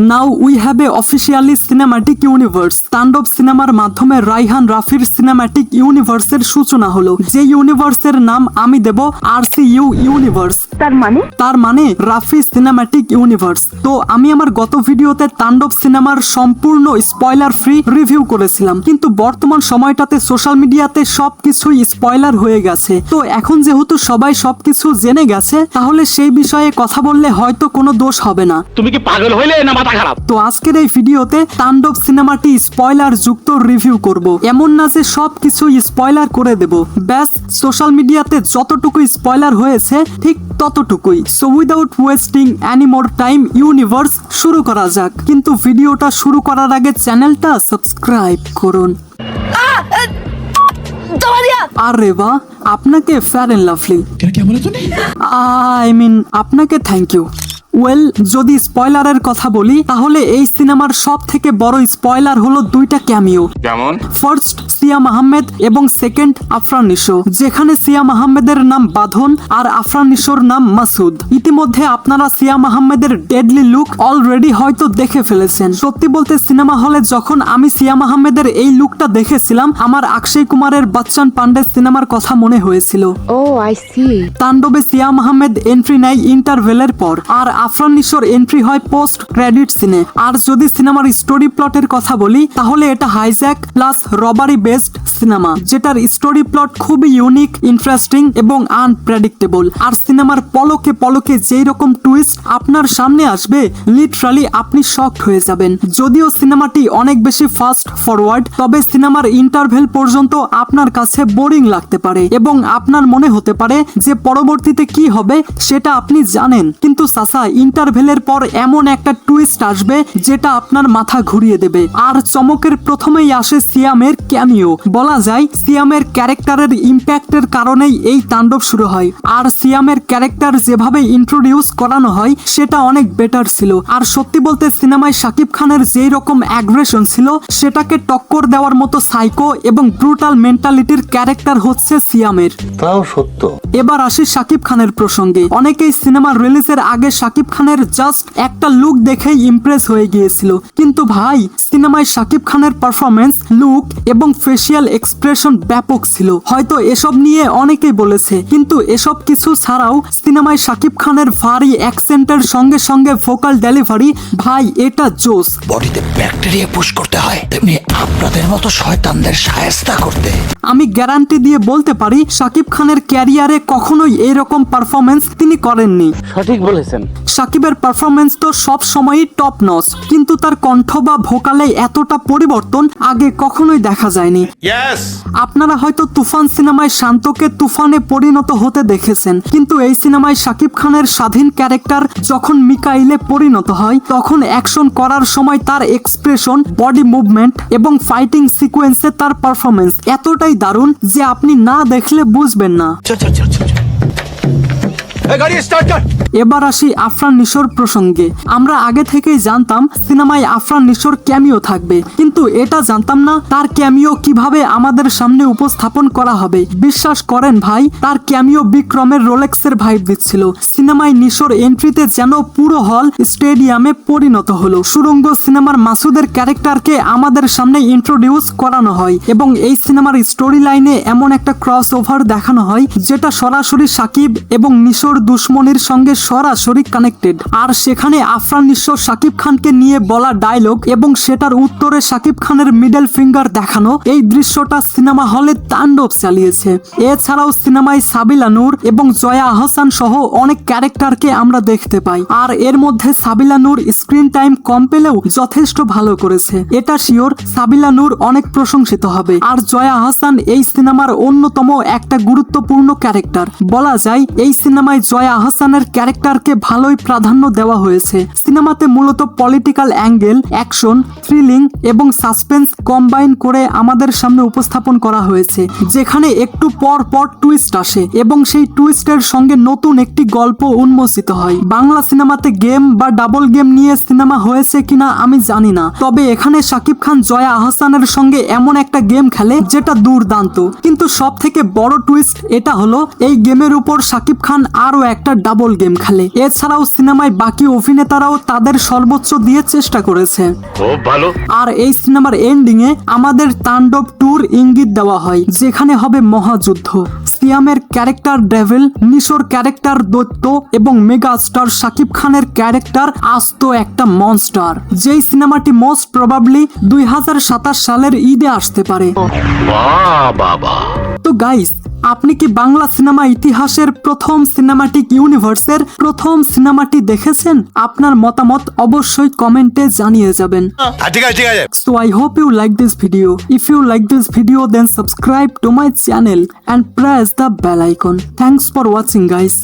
Now we have a officially cinematic universe. তাণ্ডব সিনেমার মাধ্যমে রায়হান রাফির সিনেম্যাটিক ইউনিভার্সের সূচনা হলো, যে ইউনিভার্সের নাম আমি দেব RCU ইউনিভার্স। তার মানে রাফি সিনেম্যাটিক ইউনিভার্স। তো আমি আমার গত ভিডিওতে তাণ্ডব সিনেমার সম্পূর্ণ স্পয়লার ফ্রি রিভিউ করেছিলাম, কিন্তু বর্তমান সময়টাতে সোশ্যাল মিডিয়াতে সবকিছুই স্পয়লার হয়ে গেছে। তো এখন যেহেতু সবাই সবকিছু জেনে গেছে, তাহলে সেই বিষয়ে কথা বললে হয়তো কোনো দোষ হবে না। তুমি কি পাগল হইলে না মাথা খারাপ? তো আজকের এই ভিডিওতে তাণ্ডব সিনেমাটি স্পয়লার যুক্ত রিভিউ করব। এমন না যে সবকিছু স্পয়লার করে দেব, ব্যাস সোশ্যাল মিডিয়াতে যতটুকু স্পয়লার হয়েছে ঠিক ততটুকুই। So without wasting any more time universe শুরু করা যাক। কিন্তু ভিডিওটা শুরু করার আগে চ্যানেলটা সাবস্ক্রাইব করুন। আরে বাহ, আপনাকে fair and lovely. I mean আপনাকে থ্যাংক ইউ। ওয়েল, যদি স্পয়লারের কথা বলি তাহলে এই সিনেমার সব থেকে বড় স্পয়লার হলো দুইটা ক্যামিও। যেমন ফার্স্ট সিয়াম আহমেদ এবং সেকেন্ড আফরান নিশো, যেখানে সিয়াম আহমেদের নাম বাঁধন আর আফরান নিশোর নাম মাসুদ। ইতিমধ্যে আপনারা সিয়াম আহমেদের ডেডলি লুক অলরেডি হয়তো দেখে ফেলেছেন। সত্যি বলতে সিনেমা হলে যখন আমি সিয়াম আহমেদের এই লুকটা দেখেছিলাম, আমার অক্ষয় কুমারের বচ্চন পান্ডে সিনেমার কথা মনে হয়েছিল। I see. তাণ্ডবে সিয়াম আহমেদ এন্ট্রি নেয় ইন্টারভেলের পর, আর আফরান নিশোর এন্ট্রি হয় পোস্ট ক্রেডিট সিনে। আর যদি সিনেমার স্টোরি প্লটের কথা বলি তাহলে এটা hijack plus robbery based cinema, যেটার স্টোরি প্লট খুবই ইউনিক, ইন্টারেস্টিং এবং আনপ্রেডিক্টেবল। আর সিনেমার পলকে পলকে যেই রকম টুইস্ট আপনার সামনে আসবে, লিটারালি আপনি শকড হয়ে যাবেন। যদিও সিনেমাটি অনেক বেশি ফাস্ট ফরওয়ার্ড, তবে সিনেমার ইন্টারভেল পর্যন্ত আপনার কাছে বোরিং লাগতে পারে এবং আপনার মনে হতে পারে যে পরবর্তীতে কি হবে সেটা আপনি জানেন, কিন্তু সাসা ইন্টারভেলের পর এমন একটা টুইস্ট আসবে যেটা আপনার মাথা ঘুরিয়ে দেবে। আর চমকের প্রথমেই আসে সিয়ামের ক্যামিও। বলা যায় সিয়ামের ক্যারেক্টারের ইম্প্যাক্টের কারণেই এই তাণ্ডব শুরু হয়। আর সিয়ামের ক্যারেক্টার যেভাবে ইন্ট্রোডিউস করানো হয় সেটা অনেক বেটার ছিল। আর সত্যি বলতে সিনেমায় শাকিব খানের যেই রকম অ্যাগ্রেশন ছিল সেটাকে টক্কর দেওয়ার মতো সাইকো এবং ব্রুটাল মেন্টালিটির ক্যারেক্টার হচ্ছে সিয়ামের। তাও সত্য। এবার আসি শাকিব খানের প্রসঙ্গে। অনেকেই সিনেমা রিলিজের আগে শাকিব খানের জাস্ট একটা লুক দেখেই ইমপ্রেস হয়ে গিয়েছিল, কিন্তু ভাই সিনেমায় শাকিব খানের পারফরমেন্স, লুক এবং ফেসিয়াল এক্সপ্রেশন ব্যাপক ছিল। হয়তো এসব নিয়ে অনেকেই বলেছে, কিন্তু এসব কিছু ছাড়াও সিনেমায় শাকিব খানের ভারী অ্যাকসেন্টের সঙ্গে সঙ্গে ভোকাল ডেলিভারি, ভাই এটা জোস। বডিতে ব্যাকটেরিয়া পুশ করতে হয়, তেমনি আপনাদের মতো শয়তানদের শায়েস্তা করতে। আমি গ্যারান্টি দিয়ে বলতে পারি শাকিব খানের ক্যারিয়ারে কখনোই এরকম পারফরমেন্স তিনি করেননি। সঠিক বলেছেন। শাকিবের পারফরমেন্স তো সব সময়ই টপ নচ, কিন্তু তার কণ্ঠ বা ভোকালে এতটা পরিবর্তন আগে কখনোই দেখা যায়নি। আপনারা হয়তো তুফান সিনেমায় শান্তকে তুফানে পরিণত হতে দেখেছেন, কিন্তু এই সিনেমায় শাকিব খানের স্বাধীন ক্যারেক্টার যখন মিকাইলে পরিণত হয়, তখন অ্যাকশন করার সময় তার এক্সপ্রেশন, বডি মুভমেন্ট এবং ফাইটিং সিকোয়েন্সে তার পারফরমেন্স এতটাই দারুণ যে আপনি না দেখলে বুঝবেন না। এবার আসি আফরান নিশোর প্রসঙ্গে। আমরা আগে থেকেই জানতাম সিনেমায় আফরান নিশোর ক্যামিও থাকবে, কিন্তু এটা জানতাম না তার ক্যামিও কিভাবে আমাদের সামনে উপস্থাপন করা হবে। বিশ্বাস করেন ভাই, তার ক্যামিও বিক্রমের রোলেক্সের ভাইব দিচ্ছিল। সিনেমায় নিশোর এন্ট্রিতে যেন পুরো হল স্টেডিয়ামে পরিণত হলো। সুরঙ্গ সিনেমার মাসুদের ক্যারেক্টারকে আমাদের সামনে ইন্ট্রোডিউস করানো হয় এবং এই সিনেমার স্টোরি লাইনে এমন একটা ক্রস ওভার দেখানো হয় যেটা সরাসরি শাকিব এবং নিশোর দুশ্মনের সঙ্গে সরাসরি কানেক্টেড। আর সেখানে আফরান নিশো শাকিব খানকে নিয়ে বলা ডায়লগ এবং সেটার উত্তরে শাকিব খানের মিডল ফিঙ্গার দেখানো, এই দৃশ্যটা সিনেমা হলে তাণ্ডব চালিয়েছে। এছাড়াও সিনেমায় সাবিলা নূর এবং জয়া আহসান সহ অনেক ক্যারেক্টারকে আমরা দেখতে পাই। আর এর মধ্যে সাবিলা নূর স্ক্রিন টাইম কম পেলেও যথেষ্ট ভালো করেছে, এটা শিওর। সাবিলা নূর অনেক প্রশংসিত হবে। আর জয়া আহসান এই সিনেমার অন্যতম একটা গুরুত্বপূর্ণ ক্যারেক্টার। বলা যায় এই সিনেমায় জয়া আহসানের ক্যারেক্টারকে ভালোই প্রাধান্য দেওয়া হয়েছে। সিনেমাতে মূলত পলিটিক্যাল অ্যাঙ্গেল, অ্যাকশন, থ্রিলিং এবং সাসপেন্স কম্বাইন করে আমাদের সামনে উপস্থাপন করা হয়েছে, যেখানে একটু পর পর টুইস্ট আসে এবং সেই টুইস্টের সঙ্গে নতুন একটি গল্প উন্মোচিত হয়। বাংলা সিনেমাতে গেম বা ডাবল গেম নিয়ে সিনেমা হয়েছে কিনা আমি জানি না, তবে এখানে শাকিব খান জয়া আহসানের সঙ্গে এমন একটা গেম খেলে যেটা দুর্দান্ত। কিন্তু সব থেকে বড় টুইস্ট এটা হলো এই গেমের উপর শাকিব খান আর আরো একটা ডাবল গেম খেলে। এছাড়াও সিনেমায় বাকি অভিনেতারাও তাদের সর্বোচ্চ দিয়ে চেষ্টা করেছে। খুব ভালো। আর এই সিনেমার এন্ডিং এ আমাদের তাণ্ডব ট্যুর ইঙ্গিত দেওয়া হয়, যেখানে হবে মহাযুদ্ধ। সিয়ামের ক্যারেক্টার ডেভিল, নিশোর ক্যারেক্টার দৈত্য এবং মেগা স্টার শাকিব খানের ক্যারেক্টার আস্ত একটা মনস্টার। যেই সিনেমাটি মোস্ট প্রবাবলি 2027 সালের ঈদে আসতে পারে। বাহ বাবা। তো গাইস, আপনি কি বাংলা সিনেমা ইতিহাসের প্রথম সিনেমাটিক ইউনিভার্সের প্রথম সিনেমাটি দেখেছেন? আপনার মতামত অবশ্যই কমেন্টে জানিয়ে যাবেন। ঠিক আছে ঠিক আছে। So I hope you like this video. If you like this video, then subscribe to my channel and press the bell icon. Thanks for watching, guys.